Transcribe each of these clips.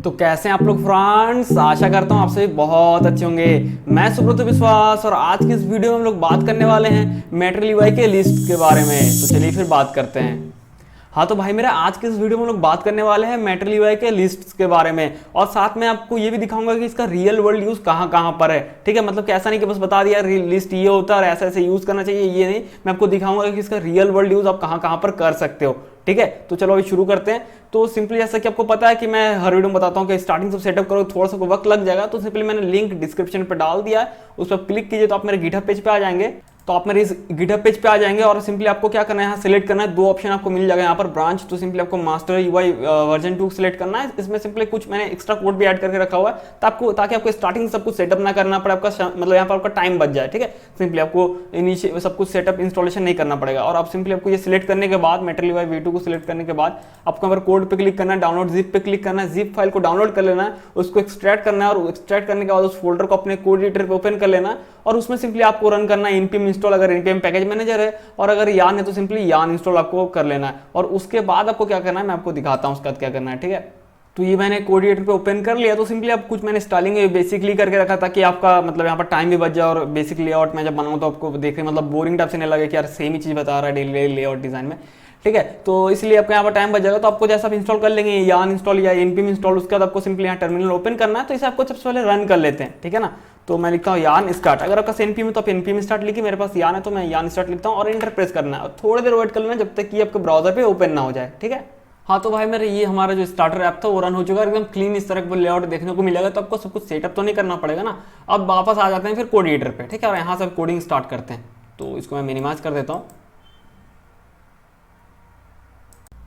तो कैसे हैं आप लोग फ्रेंड्स। आशा करता हूँ आप सभी बहुत अच्छे होंगे। मैं सुब्रत विश्वास और आज की इस वीडियो में हम लोग बात करने वाले हैं मेटल यूआई के लिस्ट के बारे में। तो चलिए फिर बात करते हैं। हाँ तो भाई मेरा आज के इस वीडियो में हम लोग बात करने वाले हैं मेटल यूआई के लिस्ट्स के बारे में, और साथ में आपको ये भी दिखाऊंगा कि इसका रियल वर्ल्ड यूज कहाँ कहाँ पर है। ठीक है, मतलब कि ऐसा नहीं कि बस बता दिया लिस्ट ये होता है और ऐसा ऐसे यूज करना चाहिए, ये नहीं। मैं आपको दिखाऊंगा कि इसका रियल वर्ल्ड यूज आप कहाँ कहाँ पर कर सकते हो। ठीक है, तो चलो अभी शुरू करते हैं। तो सिंपली जैसा कि आपको पता है कि मैं हर वीडियो में बताता हूँ कि स्टार्टिंग से सेटअप करो, थोड़ा सा वक्त लग जाएगा। तो सिंपली मैंने लिंक डिस्क्रिप्शन पर डाल दिया है, उस पर क्लिक कीजिए तो आप मेरे गिटहब पेज पे आ जाएंगे। तो आप मेरे इस गिटहब पेज पे आ जाएंगे और सिंपली आपको क्या करना है, यहाँ सिलेक्ट करना है। दो ऑप्शन आपको मिल जाएगा यहाँ पर ब्रांच। तो सिंपली आपको मास्टर यूआई वर्जन 2 सिलेक्ट करना है। इसमें सिंपली कुछ मैंने एक्स्ट्रा कोड भी ऐड करके रखा हुआ है ताकि आपको स्टार्टिंग सब कुछ सेटअप ना करना पड़े, आपका मतलब यहाँ पर आपका टाइम बच जाए। ठीक है, सिंपली आपको इनिशियल सब कुछ सेटअप इंस्टॉलेशन नहीं करना पड़ेगा। और आप सिंपली आपको ये सिलेक्ट करने के बाद मेटल यूआई V2 को सिलेक्ट करने के बाद आपको यहाँ पर कोड पे क्लिक करना है, डाउनलोड जिप पे क्लिक करना है, जिप फाइल को डाउनलोड कर लेना है, उसको एक्सट्रैक्ट करना है और एक्सट्रैक्ट करने के बाद उस फोल्डर को अपने कोड एडिटर पे ओपन कर लेना है और उसमें सिंपली आपको रन करना है npm इंस्टॉल, अगर npm पैकेज मैनेजर है, और अगर यान है तो सिंपली यान इंस्टॉल आपको कर लेना है। और उसके बाद आपको क्या करना है मैं आपको दिखाता हूँ उसके बाद क्या करना है। ठीक है, तो ये मैंने कोड एडिटर पे ओपन कर लिया। तो सिंपली अब कुछ मैंने स्टाइलिंग बेसिकली करके रखा था कि आपका मतलब यहाँ पर टाइम भी बच जाए और बेसिक लेआउट में जब बनाऊँ तो आपको देखने मतलब बोरिंग टाइप से नहीं लगे कि यार सेम ही चीज़ बता रहा है डेली लेआउट डिजाइन में। ठीक है, तो इसलिए आपको यहाँ पर टाइम बच जाएगा। तो आपको जैसा आप इंस्टॉल कर लेंगे यान इंस्टॉल या npm इंस्टॉल, उसके बाद आपको सिंपली यहाँ टर्मिनल ओपन करना है। तो इसे आपको सबसे पहले रन कर लेते हैं। ठीक है ना, तो मैं लिखता हूँ यान स्टार्ट। अगर आपका npm है तो आप npm स्टार्ट लिखिए, मेरे पास यान है तो मैं यान स्टार्ट लिखता हूँ और इंटर प्रेस करना है और थोड़ी देर वेट कर लेना जब तक कि आपके ब्राउजर पे ओपन ना हो जाए। ठीक है, हाँ तो भाई मेरे ये हमारा जो स्टार्टर ऐप था वो रन हो चुका है, एकदम क्लीन इस तरह का लेआउट देखने को मिलेगा। तो आपको सब कुछ सेटअप तो नहीं करना पड़ेगा ना। अब वापस आ जाते हैं फिर कोड एडिटर पे। ठीक है, और यहाँ से कोडिंग स्टार्ट करते हैं। तो इसको मैं मिनिमाइज कर देता हूँ।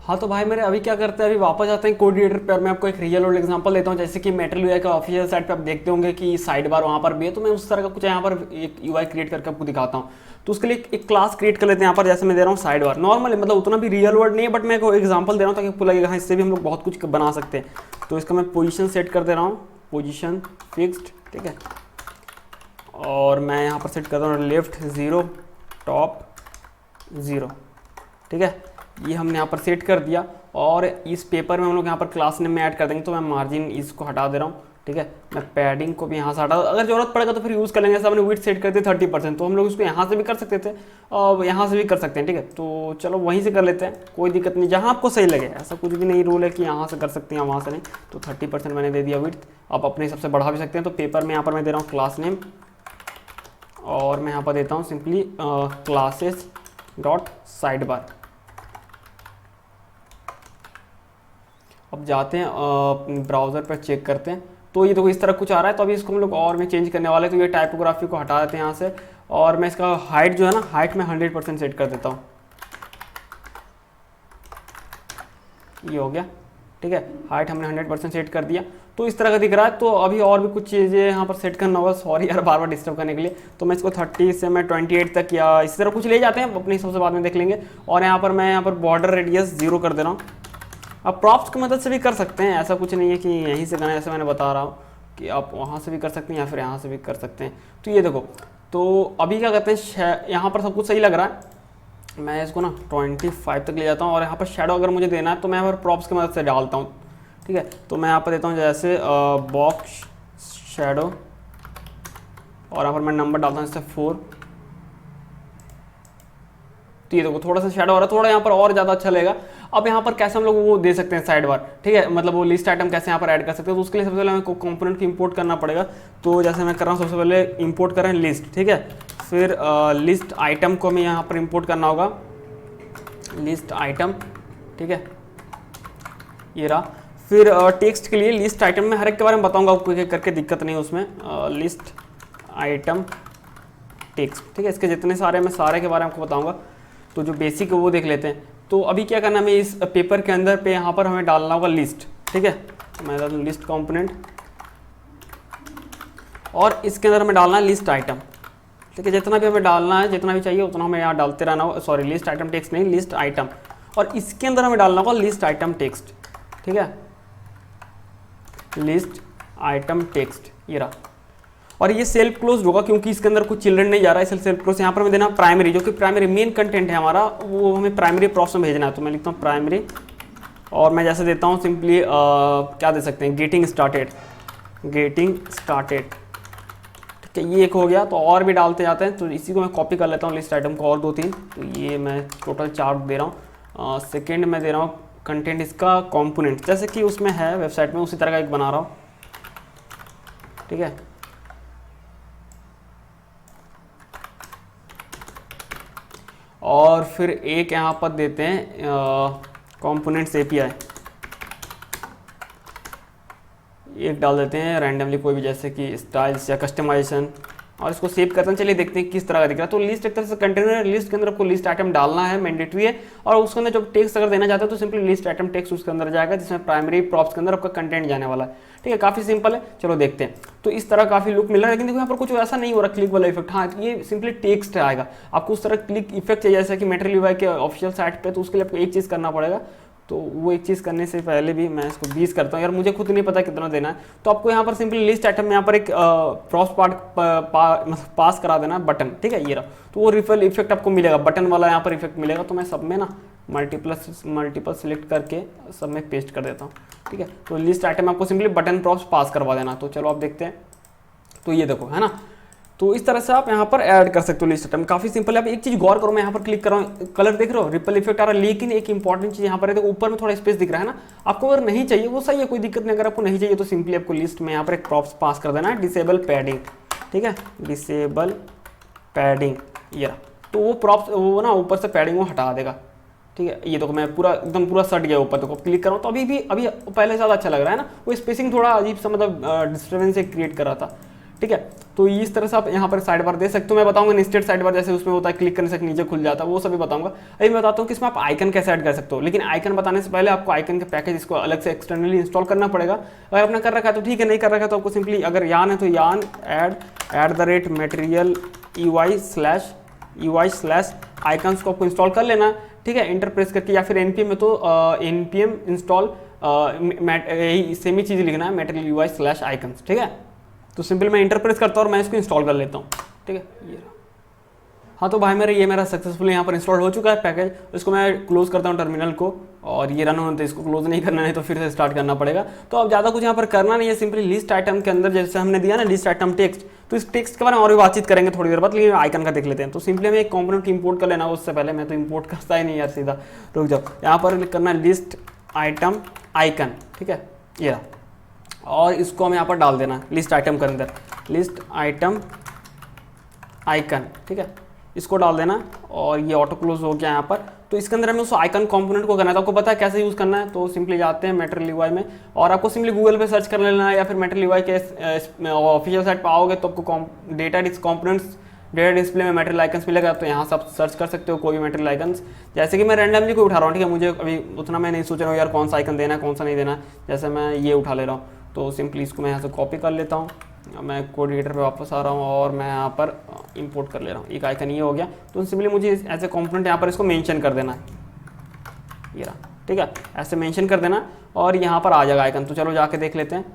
हाँ तो भाई मेरे अभी क्या करते हैं, अभी वापस आते हैं कोड एडिटर पर। मैं आपको एक रियल वर्ल्ड एग्जांपल देता हूँ। जैसे कि मेटल यूआई का ऑफिशियल साइट पे आप देखते होंगे कि साइड बार वहाँ पर भी है। तो मैं उस तरह का कुछ यहाँ पर एक यूआई क्रिएट करके आपको दिखाता हूँ। तो उसके लिए एक क्लास क्रिएट कर लेते हैं यहाँ पर। जैसे मैं दे रहा हूँ साइड बार, नॉर्मल मतलब उतना भी रियल वर्ल्ड नहीं है, बट मैं एक एग्जाम्पल दे रहा हूँ ताकि आपको लगेगा हाँ इससे भी हम लोग बहुत कुछ बना सकते हैं। तो इसका मैं पोजिशन सेट कर दे रहा हूँ, पोजिशन फिक्स्ड। ठीक है, और मैं यहाँ पर सेट कर रहा हूँ लेफ्ट 0 टॉप 0। ठीक है, ये हमने यहाँ पर सेट कर दिया। और इस पेपर में हम लोग यहाँ पर क्लास नेम में ऐड कर देंगे। तो मैं मार्जिन इसको हटा दे रहा हूँ। ठीक है, मैं पैडिंग को भी यहाँ से हटा, अगर जरूरत पड़ेगा तो फिर यूज़ कर लेंगे। जैसे हमने विड्थ सेट कर दी 30%, तो हम लोग इसको यहाँ से भी कर सकते थे और यहाँ से भी कर सकते हैं। ठीक है, तो चलो वहीं से कर लेते हैं, कोई दिक्कत नहीं, जहाँ आपको सही लगे। ऐसा कुछ भी नहीं रूल है कि यहाँ से कर सकते हैं या वहाँ से नहीं। तो 30% मैंने दे दिया विड्थ। आप अपने हिसाब से बढ़ा भी सकते हैं। तो पेपर में यहाँ पर मैं दे रहा हूँ क्लास नेम और मैं यहाँ पर देता हूँ simply classes dot side bar. अब जाते हैं ब्राउज़र पर चेक करते हैं। तो ये देखो इस तरह कुछ आ रहा है। तो अभी इसको हम लोग और में चेंज करने वाले हैं। तो ये टाइपोग्राफी को हटा देते हैं यहाँ से और मैं इसका हाइट जो है ना, हाइट में 100% सेट कर देता हूँ। ये हो गया। ठीक है, हाइट हमने 100% सेट कर दिया। तो इस तरह का दिख रहा है। तो अभी और भी कुछ चीज़ें यहाँ पर सेट करना होगा। सॉरी यार बार बार डिस्टर्ब करने के लिए। तो मैं इसको 30 से मैं 28 तक या इसी तरह कुछ ले जाते हैं, अपने हिसाब से बाद में देख लेंगे। और यहाँ पर मैं यहाँ पर बॉर्डर रेडियस 0 कर दे रहा हूँ। आप प्रॉप्स की मदद से भी कर सकते हैं, ऐसा कुछ नहीं है कि यहीं से करना है। जैसे मैंने बता रहा हूँ कि आप वहाँ से भी कर सकते हैं या फिर यहाँ से भी कर सकते हैं। तो ये देखो, तो अभी क्या कहते हैं, यहाँ पर सब कुछ सही लग रहा है। मैं इसको ना 25 तक ले जाता हूँ और यहाँ पर शेडो अगर मुझे देना है तो मैं यहाँ पर प्रॉप्स की मदद से डालता हूँ। ठीक है, तो मैं यहाँ पर देता हूँ जैसे बॉक्स शेडो और यहाँ पर मैं नंबर डालता हूँ जैसे 4। तो ये देखो थोड़ा सा शेडो हो रहा है, थोड़ा यहाँ पर और ज़्यादा अच्छा लगेगा। अब यहाँ पर कैसे हम लोग वो दे सकते हैं साइड बार। ठीक है, मतलब वो लिस्ट आइटम कैसे यहाँ पर ऐड कर सकते हैं। तो उसके लिए सबसे पहले हमें कंपोनेंट को इंपोर्ट करना पड़ेगा। तो जैसे मैं कर रहा हूँ, सबसे पहले इंपोर्ट कर रहे हैं लिस्ट। ठीक है, फिर लिस्ट आइटम को हमें यहाँ पर इंपोर्ट करना होगा, लिस्ट आइटम। ठीक है, ये रहा। फिर टेक्स्ट के लिए लिस्ट आइटम में हर एक के बारे में बताऊँगा आपको करके, दिक्कत नहीं उसमें। List item text. ठीक है, इसके जितने सारे मैं सारे के बारे में आपको बताऊँगा। तो जो बेसिक है वो देख लेते हैं। तो अभी क्या करना है, हमें इस पेपर के अंदर पे यहाँ पर हमें डालना होगा लिस्ट। ठीक है, तो मैं डालूँ लिस्ट कंपोनेंट और इसके अंदर हमें डालना है लिस्ट आइटम। ठीक है, जितना भी हमें डालना है, जितना भी चाहिए उतना हमें यहाँ डालते रहना होगा। सॉरी, लिस्ट आइटम टेक्स्ट नहीं, लिस्ट आइटम। और इसके अंदर हमें डालना होगा लिस्ट आइटम टेक्स्ट। ठीक है, लिस्ट आइटम टेक्स्ट ये रहा। और ये सेल्फ क्लोज होगा क्योंकि इसके अंदर कुछ चिल्ड्रन नहीं जा रहा है, इसलिए सेल्फ क्लोज। यहाँ पर हमें देना प्राइमरी, जो कि प्राइमरी मेन कंटेंट है हमारा, वो हमें प्राइमरी प्रॉप्स में भेजना है। तो मैं लिखता हूँ प्राइमरी और मैं जैसे देता हूँ सिंपली क्या दे सकते हैं, गेटिंग स्टार्टेड। ठीक है, ये एक हो गया। तो और भी डालते जाते हैं, तो इसी को मैं कॉपी कर लेता हूँ लिस्ट आइटम को, और 2-3। तो ये मैं टोटल 4 दे रहा हूँ। सेकेंड में दे रहा हूँ कंटेंट इसका कंपोनेंट, जैसे कि उसमें है वेबसाइट में, उसी तरह का एक बना रहा हूँ। ठीक है, और फिर एक यहाँ पर देते हैं कंपोनेंट्स एपीआई, एक डाल देते हैं रैंडमली कोई भी, जैसे कि स्टाइल्स या कस्टमाइजेशन, और इसको सेव करते हैं। चलिए देखते हैं किस तरह का दिख रहा है। तो लिस्ट एक तरह से कंटेनर है, लिस्ट के अंदर आपको लिस्ट आइटम डालना है, मैंडेटरी है। और उसके अंदर जब टेक्स्ट अगर देना चाहते हो तो सिंपली लिस्ट आइटम टेक्स्ट उसके अंदर जाएगा, जिसमें प्राइमरी प्रॉप्स के अंदर आपका कंटेंट जाने वाला है। ठीक है, काफी सिंपल है, चलो देखते हैं। तो इस तरह काफी लुक मिल रहा है, लेकिन देखो यहाँ पर कुछ ऐसा नहीं हो रहा क्लिक वाला इफेक्ट। हाँ, ये सिंपली टेक्स्ट आएगा, आपको उस तरह क्लिक इफेक्ट चाहिए जैसा कि मेटेरियल यूआई के ऑफिशियल साइट पे। तो उसके लिए आपको एक चीज़ करना पड़ेगा, तो वो एक चीज़ करने से पहले भी मैं इसको 20 करता हूँ यार, मुझे खुद नहीं पता कितना देना है। तो आपको यहाँ पर सिंपली लिस्ट आइटम में यहाँ पर एक प्रॉप्स पार्ट पास करा देना बटन। ठीक है, ये रहा। तो वो रिफल इफेक्ट आपको मिलेगा, बटन वाला यहाँ पर इफेक्ट मिलेगा। तो मैं सब में ना मल्टीपल सेलेक्ट करके सब में पेस्ट कर देता हूँ। ठीक है, तो लिस्ट आइटम आपको सिंपली बटन प्रॉप्स पास करवा देना। तो चलो आप देखते हैं। तो ये देखो, है ना। तो इस तरह से आप यहाँ पर ऐड कर सकते हो लिस्ट आइटम, काफी सिंपल है। आप एक चीज गौर करो, मैं यहाँ पर क्लिक कर रहा हूँ, कलर देख रहे हो, रिपल इफेक्ट आ रहा है। लेकिन एक इंपॉर्टेंट चीज यहाँ पर है, तो ऊपर में थोड़ा स्पेस दिख रहा है ना। आपको अगर नहीं चाहिए वो सही है, कोई दिक्कत नहीं। अगर आपको नहीं चाहिए तो सिंपली आपको लिस्ट में यहाँ पर एक प्रॉप्स पास कर देना है, डिसेबल पैडिंग। ठीक है, डिसेबल पैडिंग, ये रहा। तो वो प्रॉप्स वो ना ऊपर से पैडिंग वो हटा देगा। ठीक है, ये देखो मैं पूरा एकदम पूरा सट गया ऊपर। देखो क्लिक कर रहा हूँ तो अभी पहले ज़्यादा अच्छा लग रहा है ना। वो स्पेसिंग थोड़ा अजीब सा मतलब डिस्टर्बेंस क्रिएट कर रहा था। ठीक है, तो इस तरह से आप यहाँ पर साइड बार दे सकते हो। मैं बताऊंगा नेस्टेड साइड बार, जैसे उसमें होता है क्लिक करने से नीचे खुल जाता है, वो सभी बताऊंगा। अभी मैं बताता हूँ कि इसमें आप आइकन कैसे ऐड कर सकते हो। लेकिन आइकन बताने से पहले आपको आइकन के पैकेज इसको अलग से एक्सटर्नली इंस्टॉल करना पड़ेगा। अगर आपने कर रखा है तो ठीक है, नहीं कर रखा है तो आपको सिंपली, अगर यान है तो यान ऐड @material UI/UI/ आइकन्स को आपको इंस्टॉल कर लेना। ठीक है, इंटर प्रेस करके, या फिर npm में तो npm इंस्टॉल यही सेम ही चीज़ लिखना है, material UI/icons। ठीक है, तो सिंपल मैं इंटर प्रेस करता हूँ और मैं इसको इंस्टॉल कर लेता हूँ। ठीक है, ये रहा। हाँ, तो भाई ये मेरा सक्सेसफुली यहाँ पर इंस्टॉल हो चुका है पैकेज। इसको मैं क्लोज करता हूँ टर्मिनल को, और ये रन होने, तो इसको क्लोज नहीं करना है तो फिर से स्टार्ट करना पड़ेगा। तो अब ज़्यादा कुछ यहाँ पर करना नहीं है, सिंपली लिस्ट आइटम के अंदर जैसे हमने दिया ना लिस्ट आइटम टेक्स्ट, तो इस टेक्स्ट के बारे में और भी बातचीत करेंगे थोड़ी देर बाद, लेकिन आइकन का देख लेते हैं। तो सिंपली हमें एक कॉम्पोनेंट इंपोर्ट कर लेना। उससे पहले मैं तो इंपोर्ट करता ही नहीं यार, सीधा रुक जाओ। यहाँ पर क्लिक करना है लिस्ट आइटम आइकन। ठीक है, ये रहा। और इसको हम यहाँ पर डाल देना लिस्ट आइटम के अंदर, लिस्ट आइटम आइकन। ठीक है, इसको डाल देना, और ये ऑटो क्लोज हो गया यहाँ पर। तो इसके अंदर हमें उस आइकन कंपोनेंट को करना है। तो आपको पता है कैसे यूज़ करना है। तो सिंपली जाते हैं मेटेरियल यूआई में, और आपको सिंपली गूगल पे सर्च कर लेना है, या फिर मेटेरियल यूआई के ऑफिशियल साइट पर आओगे तो आपको डेटा डिस्प्ले में मेटेरियल आइकन्स मिलेगा। तो यहाँ से आप सर्च कर सकते हो कोई भी मेटेरियल आइकन्स। जैसे कि मैं रैंडमली कोई उठा रहा हूँ। ठीक है, मुझे अभी उतना मैं नहीं सोच रहा हूँ यार कौन सा आइकन देना है कौन सा नहीं देना है। जैसे मैं ये उठा ले रहा हूँ, तो सिंपली इसको मैं यहाँ से कॉपी कर लेता हूँ। मैं कोड एडिटर पे वापस आ रहा हूँ, और मैं यहाँ पर इंपोर्ट कर ले रहा हूँ। एक आइकन ये हो गया। तो सिंपली मुझे एज ए कॉम्पोनेंट यहाँ पर इसको मेंशन कर देना है, ये रहा। ठीक है, ऐसे मेंशन कर देना, और यहाँ पर आ जाएगा आइकन। तो चलो जाके देख लेते हैं।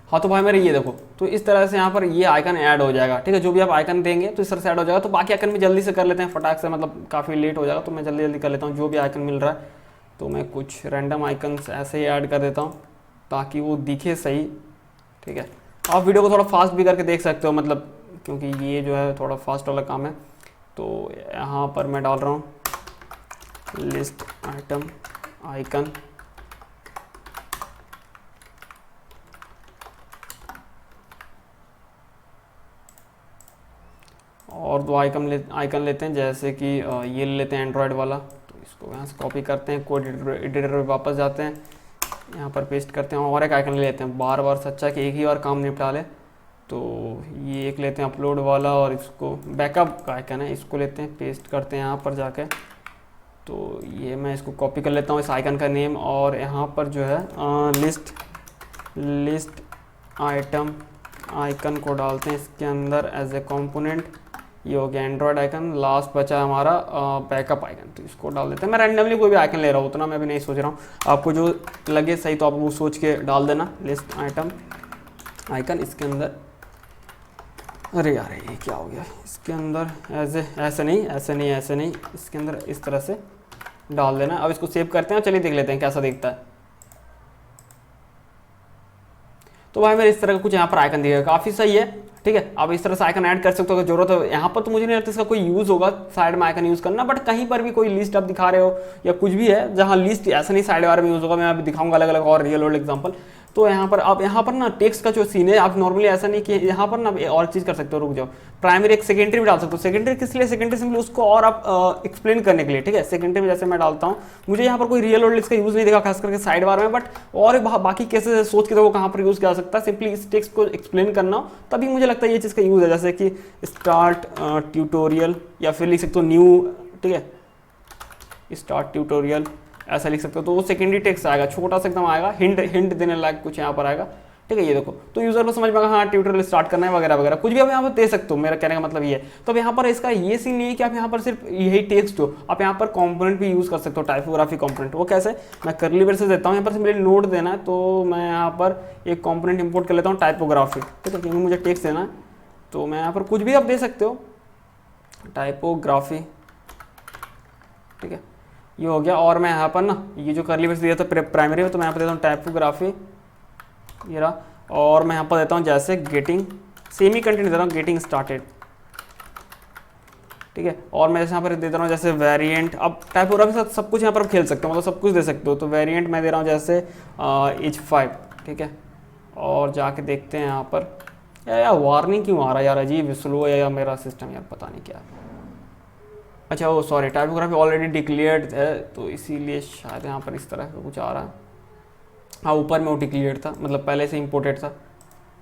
हाँ, तो भाई ये देखो, तो इस तरह से यहाँ पर ये आइकन ऐड हो जाएगा। ठीक है, जो भी आप आइकन देंगे तो इस तरह से ऐड हो जाएगा। तो बाकी आइकन भी जल्दी से कर लेते हैं फटाक से, मतलब काफ़ी लेट हो जाएगा, तो मैं जल्दी कर लेता हूँ जो भी आइकन मिल रहा है। तो मैं कुछ रैंडम आइकन्स ऐसे ही ऐड कर देता हूँ ताकि वो दिखे सही। ठीक है, आप वीडियो को थोड़ा फास्ट भी करके देख सकते हो, मतलब क्योंकि ये जो है थोड़ा फास्ट वाला काम है। तो यहाँ पर मैं डाल रहा हूँ लिस्ट आइटम आइकन, और दो आइकन लेते हैं, जैसे कि ये ले लेते हैं एंड्रॉयड वाला। तो इसको यहाँ से कॉपी करते हैं, कोड एडिटर पे वापस जाते हैं, यहाँ पर पेस्ट करते हैं, और एक आइकन ले लेते हैं। बार बार सच्चा कि एक ही बार काम निपटा ले। तो ये एक लेते हैं अपलोड वाला, और इसको बैकअप का आइकन है, इसको लेते हैं, पेस्ट करते हैं यहाँ पर जाके। तो ये मैं इसको कॉपी कर लेता हूँ, इस आइकन का नेम, और यहाँ पर जो है लिस्ट आइटम आइकन को डालते हैं इसके अंदर एज ए कॉम्पोनेंट। ये हो गया एंड्रॉयड आइकन। लास्ट बचा हमारा बैकअप आइकन, तो इसको डाल देते हैं। मैं रैंडमली कोई भी आइकन ले रहा हूँ, उतना मैं भी नहीं सोच रहा हूँ। आपको जो लगे सही तो आप वो सोच के डाल देना। लिस्ट आइटम आइकन, इसके अंदर अरे यार ये क्या हो गया, इसके अंदर ऐसे नहीं, इसके अंदर इस तरह से डाल देना। अब इसको सेव करते हैं, चलिए देख लेते हैं कैसा दिखता है। तो भाई मेरे इस तरह का कुछ यहाँ पर आइकन दिखेगा, काफ़ी सही है। ठीक है, आप इस तरह से आइकन ऐड कर सकते हो अगर जरूरत हो। यहाँ पर तो मुझे नहीं लगता इसका कोई यूज़ होगा साइड में आइकन यूज़ करना, बट कहीं पर भी कोई लिस्ट आप दिखा रहे हो या कुछ भी है जहाँ लिस्ट ऐसा नहीं साइड बार में यूज़ होगा, मैं अभी दिखाऊंगा अलग अलग और रियल वर्ल्ड एग्जाम्पल। तो यहाँ पर आप यहाँ पर ना टेक्स्ट का जो सीन है, आप नॉर्मली ऐसा नहीं कि यहाँ पर ना और चीज़ कर सकते हो, रुक जाओ, प्राइमरी एक सेकेंडरी भी डाल सकते हो। सेकेंडरी किस लिए? सेकेंडरी सिंपली उसको और आप एक्सप्लेन करने के लिए। ठीक है, सेकेंडरी में जैसे मैं डालता हूँ, मुझे यहाँ पर कोई रियल वर्ल्ड इसका यूज़ नहीं देखा खास करके साइड बार में, बट और बाकी कैसे सोच के देखो कहाँ पर यूज़ किया जा सकता है। सिंपली इस टेक्स्ट को एक्सप्लेन करना हो तभी मुझे लगता है ये चीज़ का यूज़ है, जैसे कि स्टार्ट ट्यूटोरियल या फिर लिख सकते हो न्यू। ठीक है, स्टार्ट ट्यूटोरियल ऐसा लिख सकते हो, तो वो सेकेंडरी टेक्स्ट आएगा, छोटा सा एकदम आएगा, हिंट देने लायक कुछ यहाँ पर आएगा। ठीक है, ये देखो, तो यूजर को समझ में आएगा हाँ ट्यूटोरियल स्टार्ट करना है वगैरह वगैरह, कुछ भी आप यहाँ पर दे सकते हो। मेरा कहने का मतलब ये है। तो अब यहाँ पर इसका ये सीन नहीं है कि आप यहाँ पर सिर्फ यही टेक्स्ट हो, आप यहाँ पर कंपोनेंट भी यूज कर सकते हो, टाइपोग्राफी कंपोनेंट। वो कैसे? मैं कर्ली ब्रेसेस देता हूँ, यहाँ पर मेरे नोट देना है, तो मैं यहाँ पर एक कंपोनेंट इंपोर्ट कर लेता हूँ, टाइपोग्राफी। ठीक है, क्योंकि मुझे टेक्स्ट देना है, तो मैं यहाँ पर कुछ भी आप दे सकते हो, टाइपोग्राफी। ठीक है, ये हो गया। और मैं यहाँ पर ना ये जो कर्ली ब्रेस दिया था प्राइमरी में, तो मैं यहाँ पर देता हूँ टाइपोग्राफी, ये रहा। और मैं यहाँ पर देता हूँ जैसे गेटिंग, सेम ही कंटेंट दे रहा हूँ, गेटिंग स्टार्टेड। ठीक है, और मैं जैसे यहाँ पर दे रहा हूँ जैसे वेरिएंट। अब टाइपोग्राफी के साथ सब कुछ यहाँ पर खेल सकते हो, मतलब सब कुछ दे सकते हो। तो वेरिएंट मैं दे रहा हूँ जैसे H5। ठीक है, और जाके देखते हैं यहाँ पर, यार वार्निंग क्यों आ रहा है यार, अजीब स्लो है या मेरा सिस्टम यार पता नहीं क्या। अच्छा वो सॉरी, टाइपोग्राफी ऑलरेडी डिक्लेयर्ड है, तो इसीलिए शायद यहाँ पर इस तरह का कुछ आ रहा है। हाँ, ऊपर में वो डिक्लेयर्ड था, मतलब पहले से इंपोर्टेड था।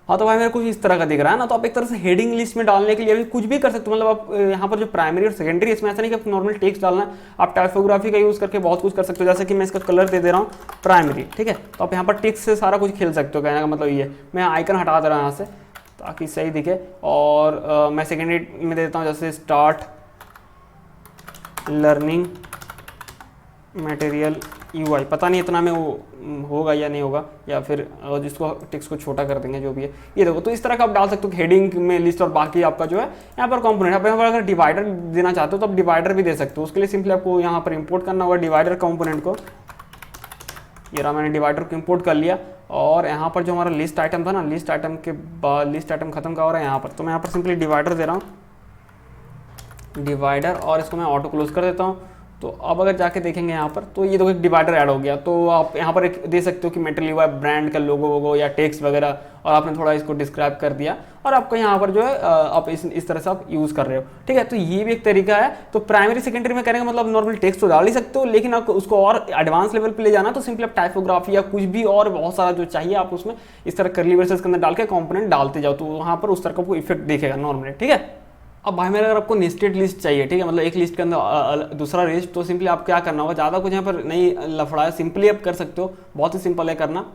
हाँ, तो भाई मेरे कुछ इस तरह का दिख रहा है ना। तो आप एक तरह से हेडिंग लिस्ट में डालने के लिए भी कुछ भी कर सकते हो, मतलब आप यहाँ पर जो प्राइमरी और सेकेंडरी, इसमें ऐसा नहीं कि आप नॉर्मल टेक्स्ट डालना है, आप टाइपोग्राफी का यूज़ करके बहुत कुछ कर सकते हो। जैसे कि मैं इसका कलर दे रहा हूँ प्राइमरी। ठीक है, तो आप यहाँ पर टेक्स्ट से सारा कुछ खेल सकते हो। कहने का मतलब ये, मैं आइकन हटा दे रहा हूँ यहाँ से ताकि सही दिखे। और मैं सेकेंडरी में दे देता हूँ जैसे स्टार्ट लर्निंग मटेरियल UI। पता नहीं इतना में वो होगा या नहीं होगा, या फिर जिसको टेक्स्ट को छोटा कर देंगे, जो भी है। ये देखो, तो इस तरह का आप डाल सकते हो हेडिंग में लिस्ट, और बाकी आपका जो है यहाँ पर कंपोनेंट। आप यहाँ पर अगर डिवाइडर देना चाहते हो तो आप डिवाइडर भी दे सकते हो। उसके लिए सिंपली आपको यहाँ पर इंपोर्ट करना होगा डिवाइडर कंपोनेंट को। ये रहा, मैंने डिवाइडर को इंपोर्ट कर लिया। और यहाँ पर जो हमारा लिस्ट आइटम था ना, लिस्ट आइटम के बाद लिस्ट आइटम खत्म का हो रहा है यहाँ पर, तो मैं यहाँ पर सिंपली डिवाइडर दे रहा हूँ, डिवाइडर, और इसको मैं ऑटो क्लोज कर देता हूँ। तो अब अगर जाके देखेंगे यहाँ पर, तो ये देखो एक डिवाइडर ऐड हो गया। तो आप यहाँ पर एक दे सकते हो कि मटेरियल UI ब्रांड का लोगो वोगो या टेक्स्ट वगैरह, और आपने थोड़ा इसको डिस्क्राइब कर दिया, और आपको यहाँ पर जो है आप इस तरह से आप यूज़ कर रहे हो। ठीक है, तो ये भी एक तरीका है। तो प्राइमरी सेकेंडरी में करने का मतलब नॉर्मल टेक्स्ट तो डाल ही सकते हो, लेकिन आपको उसको और एडवांस लेवल पर ले जाना तो सिंपली आप टाइपोग्राफी या कुछ भी और बहुत सारा जो चाहिए आप उसमें इस तरह कर्ली ब्रेसेस के अंदर डाल के कंपोनेंट डालते जाओ, तो वहाँ पर उस तरह का इफेक्ट दिखेगा नॉर्मली। ठीक है, अब भाई मेरा अगर आपको नेस्टेड लिस्ट चाहिए, ठीक है, मतलब एक लिस्ट के अंदर दूसरा लिस्ट, तो सिंपली आप क्या करना होगा, ज़्यादा कुछ यहाँ पर नहीं लफड़ा है, सिंपली आप कर सकते हो, बहुत ही सिंपल है करना।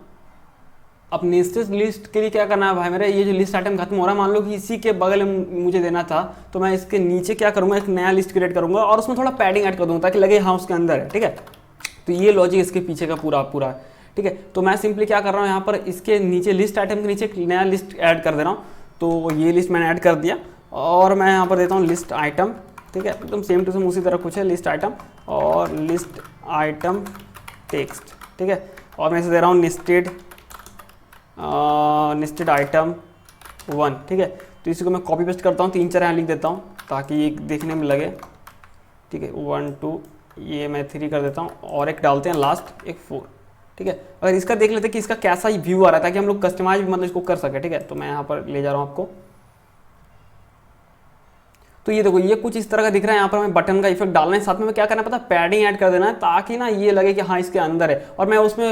अब नेस्टेड लिस्ट के लिए क्या करना है भाई मेरा, ये जो लिस्ट आइटम खत्म हो रहा है, मान लो कि इसी के बगल में मुझे देना था, तो मैं इसके नीचे क्या करूँगा, एक नया लिस्ट क्रिएट करूँगा और उसमें थोड़ा पैडिंग ऐड कर दूँगा ताकि लगे हाँ उसके अंदर है। ठीक है, तो ये लॉजिक इसके पीछे का पूरा है। ठीक है, तो मैं सिंपली क्या कर रहा हूँ, यहाँ पर इसके नीचे लिस्ट आइटम के नीचे एक नया लिस्ट ऐड कर दे रहा हूँ। तो ये लिस्ट मैंने ऐड कर दिया, और मैं यहाँ पर देता हूँ लिस्ट आइटम। ठीक है, एकदम सेम टू सेम उसी तरह कुछ है, लिस्ट आइटम और लिस्ट आइटम टेक्स्ट। ठीक है, और मैं इसे दे रहा हूँ नेस्टेड आइटम 1। ठीक है, तो इसी को मैं कॉपी पेस्ट करता हूँ, 3-4 यहाँ लिख देता हूँ ताकि ये देखने में लगे। ठीक है, 1 2, ये मैं 3 कर देता हूँ, और एक डालते हैं लास्ट, एक 4। ठीक है, अगर इसका देख लेते हैं कि इसका कैसा व्यू आ रहा है ताकि हम लोग कस्टमाइज मतलब इसको कर सके। ठीक है, तो मैं यहाँ पर ले जा रहा हूँ आपको, तो ये देखो ये कुछ इस तरह का दिख रहा है। यहाँ पर हमें बटन का इफेक्ट डालना है, साथ में क्या करना है पता है, पैडिंग ऐड कर देना है ताकि ना ये लगे कि हाँ इसके अंदर है। और मैं उसमें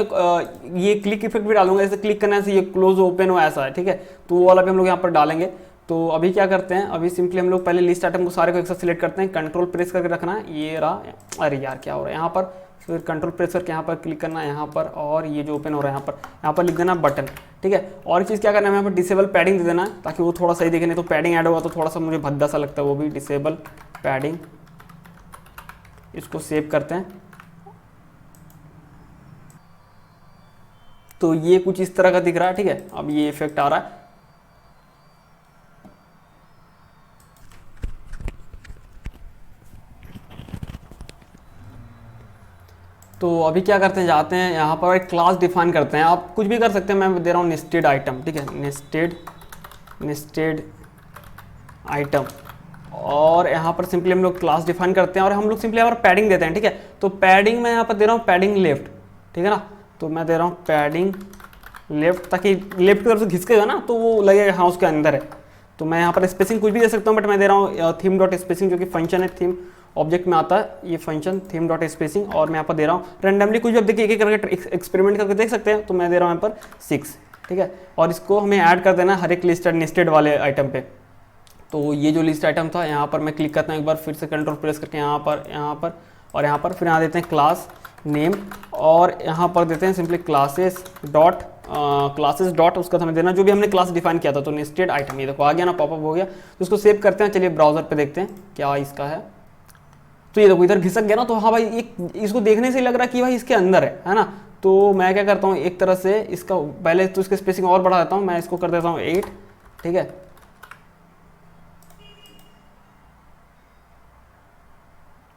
ये क्लिक इफेक्ट भी डालूंगा, जैसे क्लिक करने से ये क्लोज ओपन हो ऐसा है। ठीक है, तो वो वाला भी हम लोग यहाँ पर डालेंगे। तो अभी क्या करते हैं, अभी सिंपली हम लोग पहले लिस्ट आइटम को सारे को एक साथ सिलेक्ट करते हैं, कंट्रोल प्रेस करके रखना है, ये रहा। अरे यार क्या हो रहा है यहाँ पर, फिर कंट्रोल प्रेस करके यहाँ पर क्लिक करना है यहाँ पर, और ये जो ओपन हो रहा है यहाँ पर लिख देना बटन। ठीक है, और चीज़ क्या करना है, यहाँ पर डिसेबल पैडिंग दे देना है ताकि वो थोड़ा सही दिखे, नहीं तो पैडिंग ऐड होगा तो थोड़ा सा मुझे भद्दा सा लगता है, वो भी डिसेबल पैडिंग। इसको सेव करते हैं, तो ये कुछ इस तरह का दिख रहा है। ठीक है, अब ये इफेक्ट आ रहा है, तो अभी क्या करते हैं, जाते हैं यहाँ पर एक क्लास डिफाइन करते हैं। आप कुछ भी कर सकते हैं, मैं दे रहा हूँ नेस्टेड आइटम, ठीक है, नेस्टेड आइटम। और यहाँ पर सिंपली हम लोग क्लास डिफाइन करते हैं और हम लोग सिंपली यहाँ पर पैडिंग देते हैं, ठीक है। तो पैडिंग मैं यहाँ पर दे रहा हूँ पैडिंग लेफ्ट, ठीक है ना। तो मैं दे रहा हूँ पैडिंग लेफ्ट, ताकि लेफ्ट की तरफ से घिसकेगा ना तो वो लगेगा हाँ उसके अंदर है। तो मैं यहाँ पर स्पेसिंग कुछ भी दे सकता हूँ, बट मैं दे रहा हूँ थीम डॉट स्पेसिंग, जो कि फंक्शन है, थीम ऑब्जेक्ट में आता है ये फंक्शन थीम डॉट स्पेसिंग। और मैं यहाँ पर दे रहा हूँ रेंडमली कुछ भी, अब देखिए एक एक करके एक्सपेरिमेंट करके देख सकते हैं। तो मैं दे रहा हूँ यहाँ पर 6, ठीक है। और इसको हमें ऐड कर देना हर एक लिस्ट नेस्टेड वाले आइटम पे। तो ये जो लिस्ट आइटम था, यहाँ पर मैं क्लिक करता हूँ एक बार फिर से कंट्रोल प्रेस करके, यहाँ पर और यहाँ पर, फिर यहाँ देते हैं क्लास नेम और यहाँ पर देते हैं सिंपली क्लासेस डॉट उसका हमें देना जो भी हमने क्लास डिफाइन किया था। तो नेस्टेड आइटम, ये देखो आ गया ना, पॉपअप हो गया। तो इसको सेव करते हैं, चलिए ब्राउजर पे देखते हैं क्या इसका है। तो ये देखो इधर घिसक गया ना, तो हाँ भाई इसको देखने से लग रहा है कि भाई इसके अंदर है ना। तो मैं क्या करता हूँ, एक तरह से इसका पहले तो इसकी स्पेसिंग और बढ़ा देता हूँ, मैं इसको कर देता हूँ 8, ठीक है।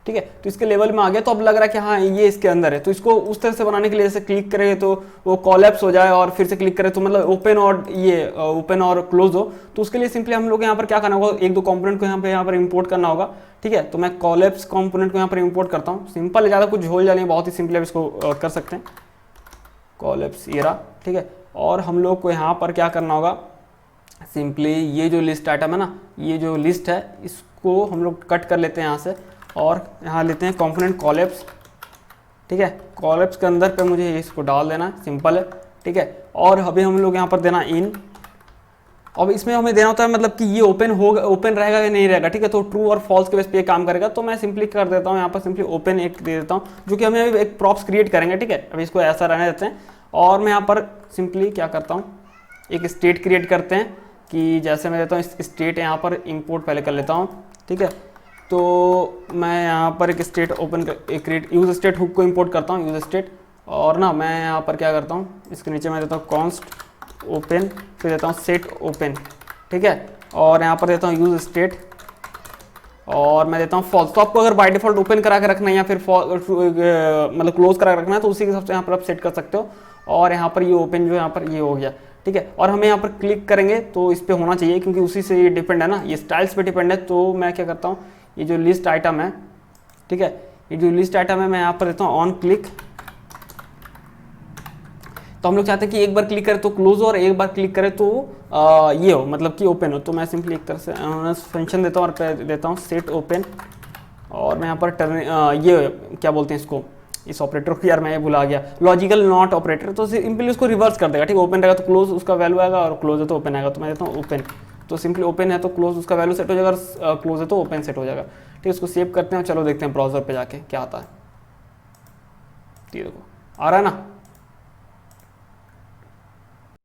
ठीक है, तो इसके लेवल में आ गया। तो अब लग रहा है कि हाँ ये इसके अंदर है। तो इसको उस तरह से बनाने के लिए जैसे क्लिक करेंगे तो वो कॉलैप्स हो जाए और फिर से क्लिक करें तो मतलब ओपन और क्लोज हो। तो उसके लिए सिंपली हम लोग यहाँ पर क्या करना होगा, एक दो कंपोनेंट को यहाँ पर इंपोर्ट करना होगा, ठीक है। तो मैं कॉलैप्स कंपोनेंट को यहाँ पर इंपोर्ट करता हूँ। सिंपल है, ज़्यादा कुछ झोल जाने, बहुत ही सिंपली आप इसको कर सकते हैं, कॉलैप्स एरा, ठीक है। और हम लोग को यहाँ पर क्या करना होगा, सिंपली ये जो लिस्ट आइटम है ना, ये जो लिस्ट है इसको हम लोग कट कर लेते हैं यहाँ से और यहाँ लेते हैं कंपोनेंट कॉलैप्स, ठीक है। कॉलैप्स के अंदर पे मुझे इसको डाल देना है, सिंपल है, ठीक है। और अभी हम लोग यहाँ पर देना इन। अब इसमें हमें देना होता है मतलब कि ये ओपन रहेगा या नहीं रहेगा, ठीक है। तो ट्रू और फॉल्स के बेस पे ये काम करेगा। तो मैं सिंपली कर देता हूँ यहाँ पर सिंपली ओपन एक दे देता हूँ, जो कि हमें अभी एक प्रॉप्स क्रिएट करेंगे, ठीक है। अभी इसको ऐसा रहने देते हैं और मैं यहाँ पर सिंपली क्या करता हूँ, एक स्टेट क्रिएट करते हैं कि जैसे मैं देता हूँ स्टेट यहाँ पर इम्पोर्ट पहले कर लेता हूँ, ठीक है। तो मैं यहाँ पर एक state create use state hook को इंपोर्ट करता हूँ, यूज स्टेट। और ना मैं यहाँ पर क्या करता हूँ, इसके नीचे मैं देता हूँ कॉन्स्ट ओपन, फिर देता हूँ सेट ओपन, ठीक है। और यहाँ पर देता हूँ यूज स्टेट और मैं देता हूँ फॉल्स। तो आपको अगर बाय डिफॉल्ट ओपन करा के रखना है या फिर मतलब क्लोज करा के रखना है तो उसी के हिसाब से यहाँ पर आप सेट कर सकते हो। और यहाँ पर ये ओपन जो यहाँ पर ये हो गया, ठीक है। और हमें यहाँ पर क्लिक करेंगे तो इस पर होना चाहिए क्योंकि उसी से ये डिपेंड है ना, ये स्टाइल्स पे डिपेंड है। तो मैं क्या करता हूँ, ये जो लिस्ट आइटम है, ठीक है, ये जो लिस्ट आइटम है मैं यहाँ पर देता हूँ ऑन क्लिक। तो हम लोग चाहते हैं कि एक बार क्लिक करें तो क्लोज हो और एक बार क्लिक करें तो ये हो, मतलब कि ओपन हो। तो मैं सिंपली एक तरह से फंक्शन देता हूँ और देता हूँ सेट ओपन। और मैं यहाँ पर ये क्या बोलते हैं इसको, इस ऑपरेटर को यार मैं ये भुला गया, लॉजिकल नॉट ऑपरेटर। तो सिंपली उसको रिवर्स कर देगा, ठीक है। ओपन रहेगा तो क्लोज उसका वैल्यू आएगा और क्लोज है तो ओपन आएगा। तो मैं देता हूँ ओपन, तो सिंपली ओपन है तो क्लोज उसका वैल्यू सेट हो जाएगा और क्लोज है तो ओपन सेट हो जाएगा, ठीक है। इसको सेव करते हैं और चलो देखते हैं ब्राउजर पे जाके क्या आता है। ये देखो आ रहा है ना।